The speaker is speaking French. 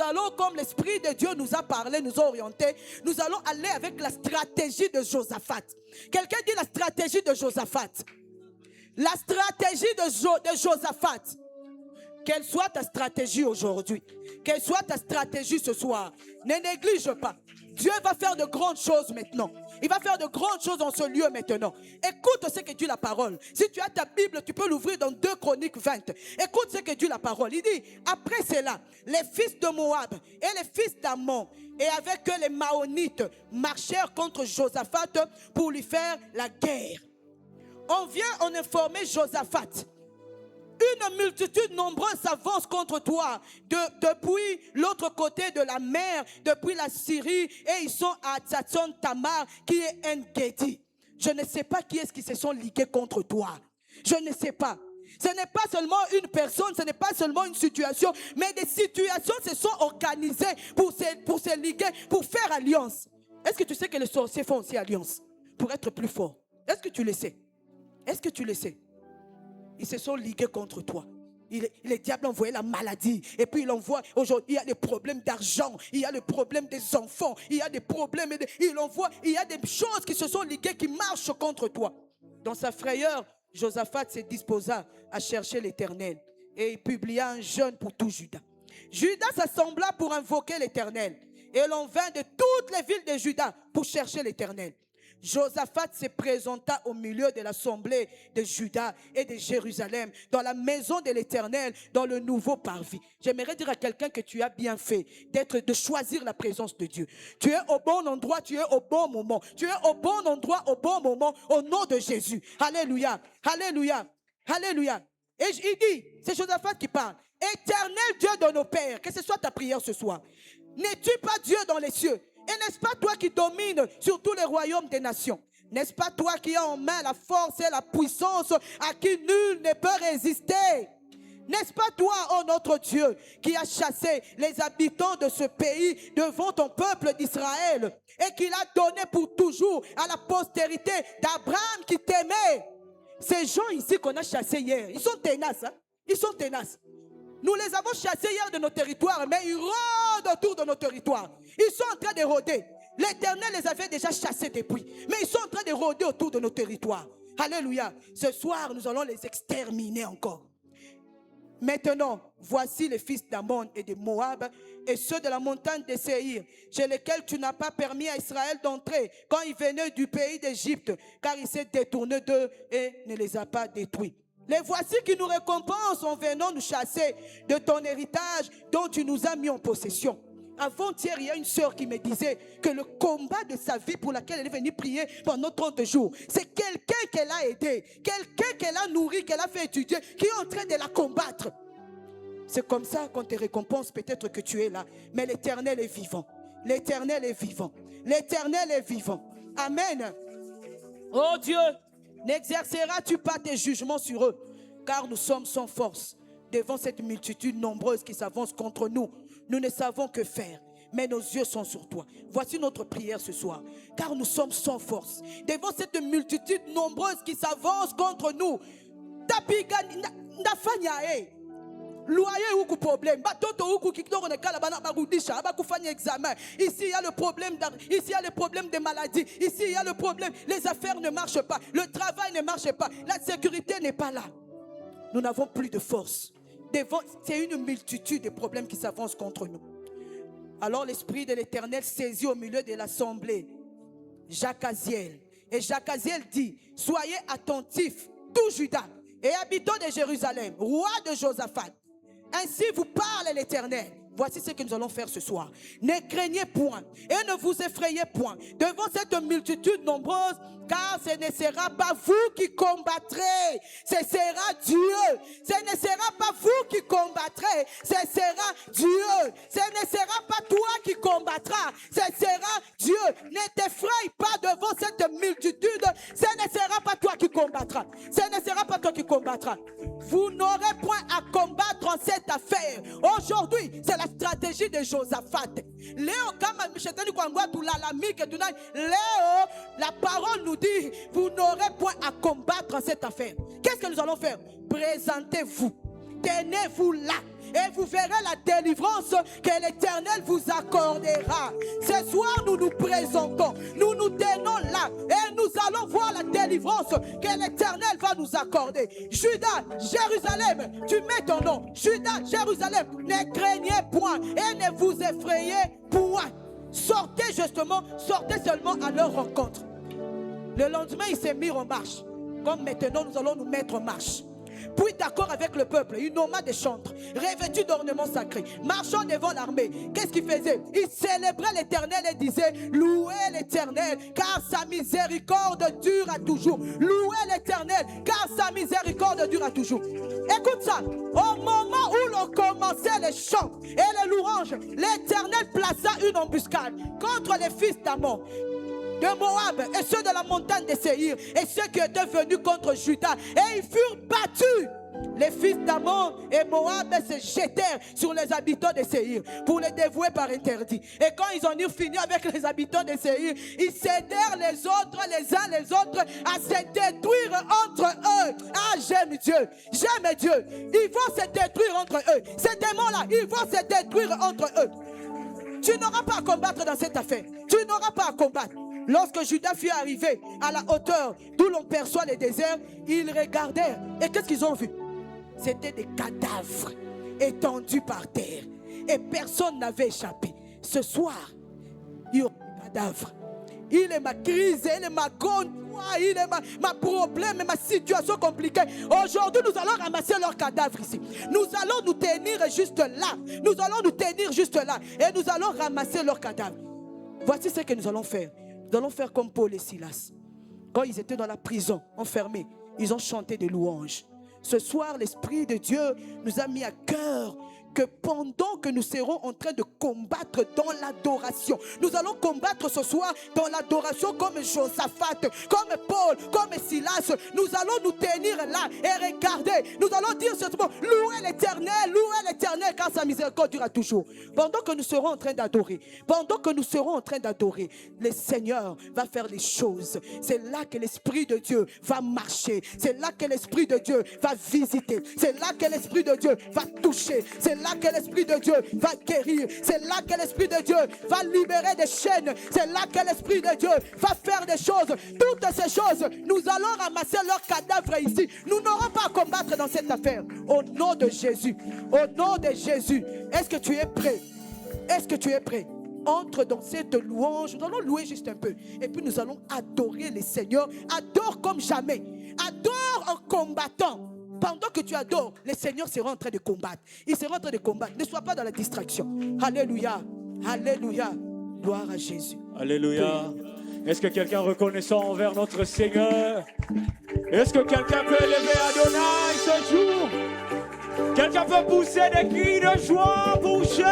allons, comme l'Esprit de Dieu nous a parlé, nous a orientés, nous allons aller avec la stratégie de Josaphat. Quelqu'un dit la stratégie de Josaphat. La stratégie de Josaphat. Quelle soit ta stratégie aujourd'hui, quelle soit ta stratégie ce soir, ne néglige pas. Dieu va faire de grandes choses maintenant. Il va faire de grandes choses dans ce lieu maintenant. Écoute ce que dit la parole. Si tu as ta Bible, tu peux l'ouvrir dans 2 Chroniques 20. Écoute ce que dit la parole. Il dit, après cela, les fils de Moab et les fils d'Ammon et avec eux les Maonites marchèrent contre Josaphat pour lui faire la guerre. On vient en informer Josaphat. Une multitude nombreuse s'avance contre toi depuis l'autre côté de la mer, depuis la Syrie, et ils sont à Tzatzon Tamar, qui est En-Gedi. Je ne sais pas qui est-ce qui se sont ligués contre toi. Je ne sais pas. Ce n'est pas seulement une personne, ce n'est pas seulement une situation, mais des situations se sont organisées pour se liguer, pour faire alliance. Est-ce que tu sais que les sorciers font aussi alliance pour être plus forts? Est-ce que tu le sais? Est-ce que tu le sais? Ils se sont ligués contre toi. Le diable a envoyé la maladie. Et puis il envoie, aujourd'hui, il y a des problèmes d'argent. Il y a le problème des enfants. Il y a des problèmes. Il y a des choses qui se sont liguées, qui marchent contre toi. Dans sa frayeur, Josaphat se disposa à chercher l'Éternel. Et il publia un jeûne pour tout Juda. Juda s'assembla pour invoquer l'Éternel. Et l'on vint de toutes les villes de Juda pour chercher l'Éternel. Josaphat se présenta au milieu de l'assemblée de Juda et de Jérusalem, dans la maison de l'Éternel, dans le nouveau parvis. J'aimerais dire à quelqu'un que tu as bien fait de choisir la présence de Dieu. Tu es au bon endroit, tu es au bon moment. Tu es au bon endroit, au bon moment, au nom de Jésus. Alléluia, alléluia, alléluia. Et il dit, c'est Josaphat qui parle. Éternel Dieu de nos pères, que ce soit ta prière ce soir. N'es-tu pas Dieu dans les cieux? Et n'est-ce pas toi qui domines sur tous les royaumes des nations? N'est-ce pas toi qui as en main la force et la puissance à qui nul ne peut résister? N'est-ce pas toi, oh notre Dieu, qui as chassé les habitants de ce pays devant ton peuple d'Israël et qui l'a donné pour toujours à la postérité d'Abraham qui t'aimait? Ces gens ici qu'on a chassés hier, ils sont tenaces, hein? Ils sont tenaces. Nous les avons chassés hier de nos territoires, mais ils rôdent autour de nos territoires. Ils sont en train de rôder. L'Éternel les avait déjà chassés depuis, mais ils sont en train de rôder autour de nos territoires. Alléluia. Ce soir, nous allons les exterminer encore. Maintenant, voici les fils d'Ammon et de Moab et ceux de la montagne de Séhir, chez lesquels tu n'as pas permis à Israël d'entrer quand ils venaient du pays d'Égypte, car il s'est détourné d'eux et ne les a pas détruits. Les voici qui nous récompensent en venant nous chasser de ton héritage dont tu nous as mis en possession. Avant-hier, il y a une sœur qui me disait que le combat de sa vie pour laquelle elle est venue prier pendant 30 jours, c'est quelqu'un qu'elle a aidé, quelqu'un qu'elle a nourri, qu'elle a fait étudier, qui est en train de la combattre. C'est comme ça qu'on te récompense, peut-être que tu es là. Mais l'Éternel est vivant. L'Éternel est vivant. L'Éternel est vivant. Amen. Oh Dieu, n'exerceras-tu pas tes jugements sur eux? Car nous sommes sans force devant cette multitude nombreuse qui s'avance contre nous. Nous ne savons que faire, mais nos yeux sont sur toi. Voici notre prière ce soir. Car nous sommes sans force devant cette multitude nombreuse qui s'avance contre nous. Loyer ou problème, ici il y a le problème ici il y a le problème des maladies, ici il y a le problème, les affaires ne marchent pas, le travail ne marche pas, la sécurité n'est pas là. Nous n'avons plus de force. C'est une multitude de problèmes qui s'avancent contre nous. Alors l'Esprit de l'Éternel saisit au milieu de l'assemblée Jacaziel. Et Jacaziel dit, soyez attentifs, tout Juda et habitants de Jérusalem, roi de Josaphat. Ainsi vous parle l'Éternel. Voici ce que nous allons faire ce soir. Ne craignez point et ne vous effrayez point devant cette multitude nombreuse, car ce ne sera pas vous qui combattrez, ce sera Dieu. Ce ne sera pas vous qui combattrez, ce sera Dieu. Ce ne sera pas toi qui combattras, ce sera Dieu. Ne t'effraie pas devant cette multitude, ce ne sera pas toi qui combattras. Ce ne sera pas toi qui combattras. Vous n'aurez point à combattre en cette affaire. Aujourd'hui, c'est la stratégie de Josaphat. Léo, la parole nous dit, vous n'aurez point à combattre en cette affaire. Qu'est-ce que nous allons faire? Présentez-vous. Tenez-vous là. et vous verrez la délivrance que l'Éternel vous accordera. Ce soir, nous nous présentons, nous nous tenons là et nous allons voir la délivrance que l'Éternel va nous accorder. Judas, Jérusalem, tu mets ton nom. Judas, Jérusalem, ne craignez point et ne vous effrayez point. Sortez justement, sortez seulement à leur rencontre. Le lendemain, il s'est mis en marche. Comme maintenant, nous allons nous mettre en marche. Puis d'accord avec le peuple, il nomma des chantres, revêtus d'ornements sacrés, marchant devant l'armée. Qu'est-ce qu'il faisait? Il célébrait l'Éternel et disait: louez l'Éternel, car sa miséricorde dure à toujours. Louez l'Éternel, car sa miséricorde dure à toujours. Écoute ça, au moment où l'on commençait les chants et les louanges, l'Éternel plaça une embuscade contre les fils d'Amon, de Moab et ceux de la montagne de Séhir et ceux qui étaient venus contre Juda, et ils furent battus. Les fils d'Amon et Moab se jetèrent sur les habitants de Séhir pour les dévouer par interdit. Et quand ils en eurent fini avec les habitants de Séhir, ils s'aidèrent les autres, les uns les autres, à se détruire entre eux. Ah, j'aime Dieu, j'aime Dieu. Ils vont se détruire entre eux. Ces démons-là, ils vont se détruire entre eux. Tu n'auras pas à combattre dans cette affaire. Tu n'auras pas à combattre. Lorsque Judas fut arrivé à la hauteur d'où l'on perçoit les déserts, ils regardèrent. Et qu'est-ce qu'ils ont vu? C'était des cadavres étendus par terre. Et personne n'avait échappé. Ce soir, il y aura des cadavres. Il est ma crise, il est ma grande joie, il est ma problème, ma situation compliquée. Aujourd'hui, nous allons ramasser leurs cadavres ici. Nous allons nous tenir juste là. Nous allons nous tenir juste là. Et nous allons ramasser leurs cadavres. Voici ce que nous allons faire. Nous allons faire comme Paul et Silas. Quand ils étaient dans la prison, enfermés, ils ont chanté des louanges. Ce soir, l'Esprit de Dieu nous a mis à cœur que pendant que nous serons en train de combattre dans l'adoration, nous allons combattre ce soir dans l'adoration comme Josaphat, comme Paul, comme Silas. Nous allons nous tenir là et regarder. Nous allons dire ce mot: louez l'Éternel, car sa miséricorde durera toujours. Pendant que nous serons en train d'adorer, le Seigneur va faire les choses. C'est là que l'Esprit de Dieu va marcher. C'est là que l'Esprit de Dieu va visiter. C'est là que l'Esprit de Dieu va toucher. C'est là que l'Esprit de Dieu va guérir. C'est là que l'Esprit de Dieu va libérer des chaînes. C'est là que l'Esprit de Dieu va faire des choses. Toutes ces choses, nous allons ramasser leurs cadavres ici. Nous n'aurons pas à combattre dans cette affaire. Au nom de Jésus. Au nom de Jésus. Est-ce que tu es prêt? Est-ce que tu es prêt? Entre dans cette louange. Nous allons louer juste un peu. Et puis nous allons adorer le Seigneur. Adore comme jamais. Adore en combattant. Pendant que tu adores, le Seigneur sera en train de combattre. Il sera en train de combattre. Ne sois pas dans la distraction. Alléluia. Alléluia. Gloire à Jésus. Alléluia. Est-ce que quelqu'un reconnaissant envers notre Seigneur? Est-ce que quelqu'un peut élever Adonai ce jour? Quelqu'un peut pousser des cris de joie pour Jésus?